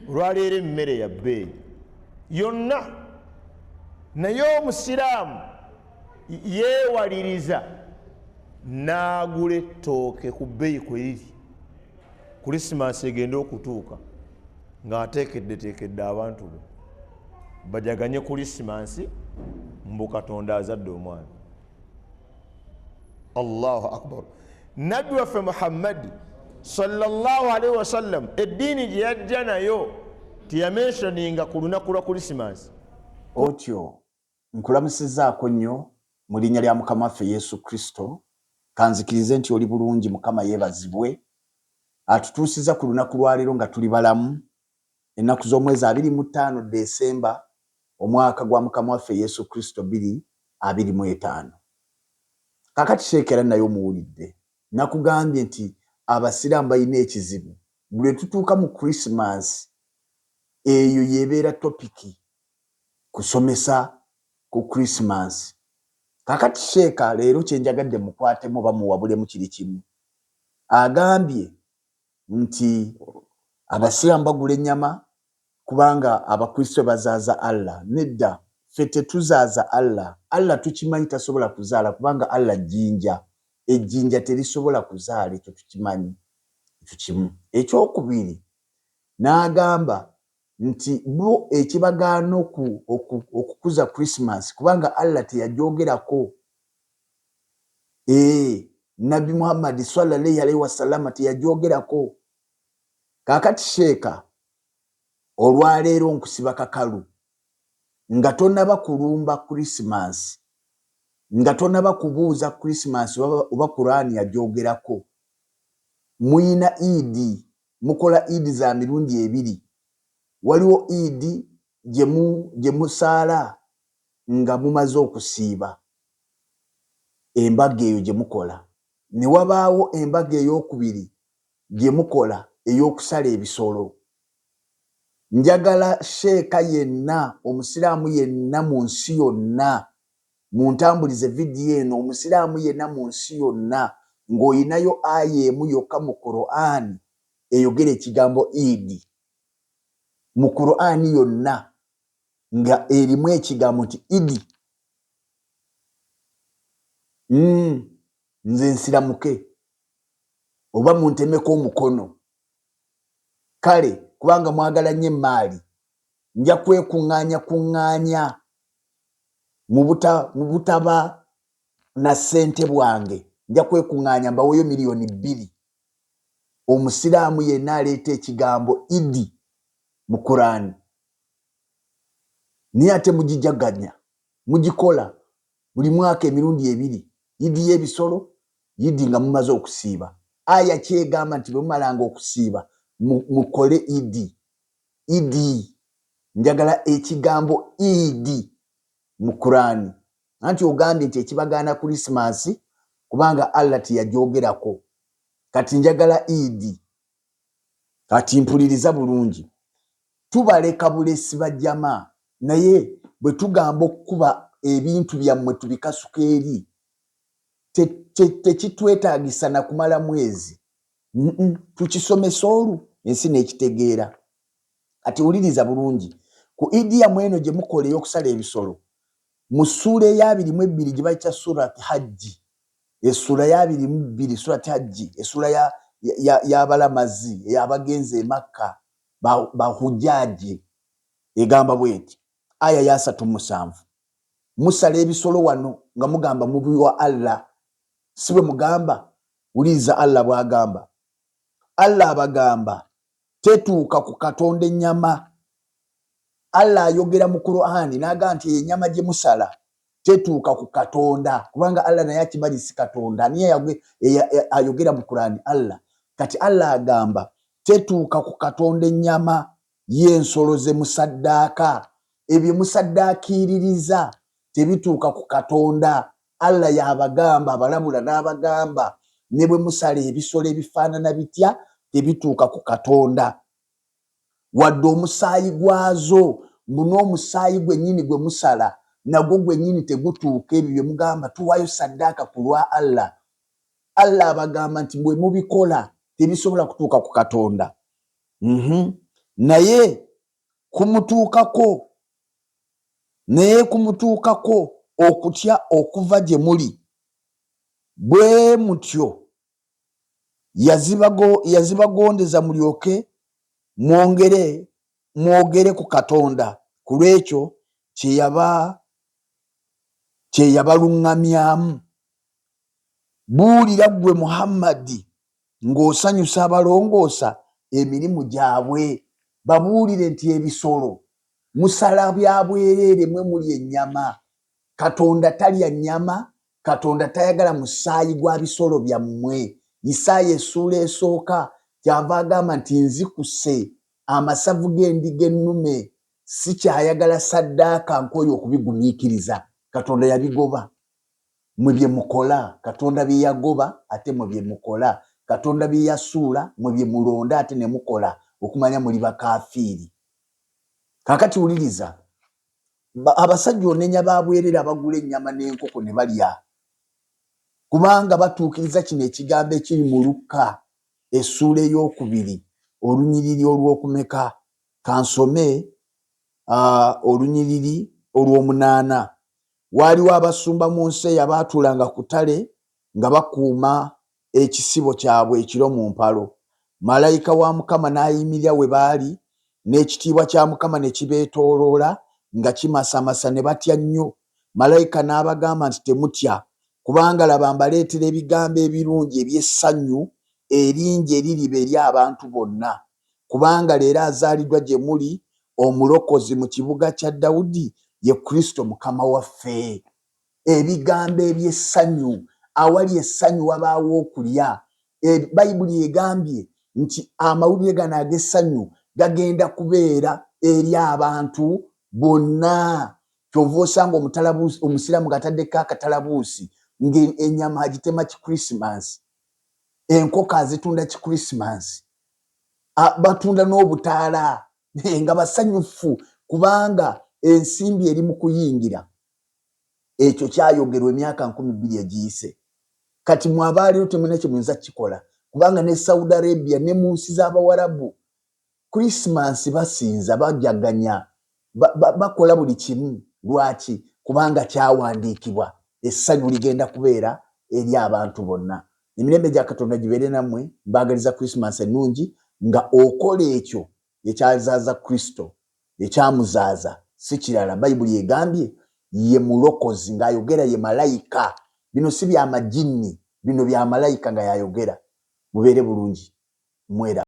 olwaleero emmere ya bbeeyi yonna, naye omusiraamu yeewaliriza n'agula ettooke ku bbeeyi kwe liri. Krisimansi egenda okutuuka ng'ateekeddeteekedde abantu be bajaganye Krisimansi mbu Katonda azadde omwana. Allahu akbar. Nabbi waffe Muhammad sallallahu alaihi wasallam eddiini gye yajja nayo teyamenshoninga ku lunaku lwa Krisimansi. Otyo nkulamusizaako nnyo mu linnya lya Mukama waffe Yesu Kristo, kanzikirize nti oli bulungi. Mukama yeebazibwe atutuusiza ku lunaku lwaleero nga tuli balamu, ennaku z'omwezi 25 Desemba omwaka gwa Mukama waffe Yesu Kristo 2025. Kakati sheekera naye omuwulidde, nakugambye nti abasiraamu balina ekizibu. Bwe tutuuka mu Krisimansi eyo yebeera topiki kusomesa ku Krisimansi. Kakati sheeka leero kyenjagadde mukwatemu bamuwabulemu kiri kimu. Agambye nti abasiraamu bagula ennyama kubanga abakristo bazaaza Allah. Nedda, ffe tetuzaaza Allah. Allah tukimanyi tasobola kuzaala kubanga Allah jjinja. Ejjinja terisobola kuzaala, ekyo tukimanyi. Ekyo kimu. Ekyokubiri, n'agamba nti bo ekibagaana okukuza Krisimansi kubanga Allah teyajoogerako. Nabbi Muhammad sallallahu alaihi wasallam teyajoogerako. Kakati sheeka olwaleero nkusiba kakalu nga tonnaba kulumba Krisimansi, nga tonnaba kubuuza Krisimansi oba Qur'ani yajoogerako. Muyina Idi, mukola Idi za mirundi ebiri. Waliwo Idi gye musaala nga mumaze okusiiba, embaga eyo gye mukola. Ne wabaawo embaga ey'okubiri gye mukola ey'okusala ebisolo. Njagala sheeka yenna, omusiraamu yenna mu nsi yonna, muntambulize vidiyo eno, omusiraamu yenna mu nsi yonna ng'oyinayo aya emu yokka mu Qur'ani eyogera ekigambo Idi. Mu Qur'ani yonna nga erimu ekigambo nti Idi. Nze nsiramuke oba muntemeko omukono. Kale kubanga mwagala nnyo emmaali, nja kwekuŋŋaanya mu butaba na ssente bwange, nja kwekuŋŋaanya mbaweeyo miliyoni 2. Omusiraamu yenna aleeta ekigambo Idi mu Qur'ani. Naye ate mugijaganya, mugikola buli mwaka emirundi 2. Idi y'ebisolo, Idi nga mumaze okusiiba. Aya kyegamba nti bwe mumalanga okusiiba mukole Idi. Idi, njagala ekigambo Idi mu Qur'ani. Anti ogambye nti ekibagaana Krisimansi kubanga Allah teyajoogerako. Kati njagala Idi. Kati mpuliriza bulungi. Tubaleka bulesi bajjama, naye bwe tugamba okukuba ebintu byammwe tubikasuka eri tekitwetaagisa na kumala mwezi. Tukisomesa olwo ensi n'ekitegeera. Kati wuliriza bulungi, ku Idi yammwe eno gye mukola ey'okusala ebisolo, mu ssuula eya 22 gye bayita Surati Hajji, essula ya 22 Surati Hajji, essula y'abalamazi ey'abagenzi e Makka bahujjaaji, egamba bweti aya ya 37, musala ebisolo wano nga mugamba mubiwa Allah. Si bwe mugamba, wuliriza Allah bw'agamba. Allah abagamba tetuuka ku Katonda ennyama. Allah ayogera mu Qur'ani n'agamba nti ennyama gye musala tetuuka ku Katonda kubanga Allah naye akimanyi si Katonda. Niye ayogera mu Qur'ani Allah. Kati Allah agamba tetuuka ku Katonda ennyama y'ensolo ze musaddaaka. Ebyo musaddaakiririza tebituuka ku Katonda. Allah y'abagamba, abalabula n'abagamba ne bwe musala ebisolo ebifaanana bitya tebituuka ku Katonda. Wadde omusaayi gwazo, n'omusaayi gwennyini gwe musala nagwo gwennyini tegutuuka. Ebyo bye mugamba tuwaayo saddaaka ku lwa Allah. Allah abagamba nti bwe mubikola tebisobola kutuuka ku Katonda. naye kumutuukako okutya okuva gye muli. Bwe mutyo yazibagondeza mulyoke mwogere ku Katonda. Ku lwekyo kyeyabaluŋŋamyamu. Buulira ggwe Muhammadi ng'osanyusa abalongoosa emirimu gyabwe. Babuulire nti ebisolo musala bya bwereere, mwe muli ennyama. Katonda talya nnyama, Katonda tayagala musaayi gwa bisolo byammwe. Isaaya essuula esooka kyava agamba nti nzikuse amasavu g'endiga ennume, sikyayagala saddaaka nk'oyo okubigumiikiriza. Katonda yabigoba. Mwe bye mukola Katonda bye yagoba, ate mwe bye mukola. Katonda bye yasuula mwe bye mulonda, ate ne mukola, okumanya muli bakaafiiri. Kaakati wuliriza, abasajja onenya babwerera bagula ennyama n'enkoko ne balya, kubanga batuukiriza kino ekigambo ekiri mu Luka essuula ey'okubiri olunyiriri olw'okumeka. Kansome olunyiriri olw'omunaana. Waaliwo abasumba mu nsi eyo abaatuulanga ku ttale nga bakuuma ekisibo kyabwe ekiro mu mpalo. Malayika wa Mukama n'ayimirira we baali, n'ekitiibwa kya Mukama ne kibeetooloola nga kimasamasa, ne batya nnyo. Malayika n'abagamba nti temutya, kubanga laba mbaleetera ebigambo ebirungi eby'essanyu eringi eririba eri abantu bonna. Kubanga leero azaaliddwa gye muli omulokozi mu kibuga kya Dawudi, ye Kristo Mukama waffe. Ebigambo eby'essanyu, awali essanyu wabaawo okulya. Bayibuli egambye nti amawulire gano ag'essanyu gagenda kubeera eri abantu bonna. Kyova osanga omusiraamu gataddeko akatalabuusi ng'ennyama agitema Kikrisimansi, enkoko azitunda Kikrisimansi, batunda n'obutaala nga basanyufu kubanga ensimbi eri mu kuyingira. Ekyo kyayogerwa emyaka 20 egiyise. Kati mwabaaleero temulina kye muyinza kikola, kubanga ne Saudi Arabia ne mu nsi z'Abawarabu Krisimansi basinza, bajaganya, bakola buli kimu. Lwaki? Kubanga kyawandiikibwa essanyu ligenda kubeera eri abantu bonna. Emirembe gya Katonda gibeere nammwe. Mbaagaliza Krisimansi ennungi, nga okola ekyo ekyazaaza Kristo, ekyamuzaaza, si kirala. Bayibuli egambye ye mulokozi, ng'ayogera ye malayika. Bino si bya majini, bino bya malayika nga yayogera. Mubeere bulungi. Mwera.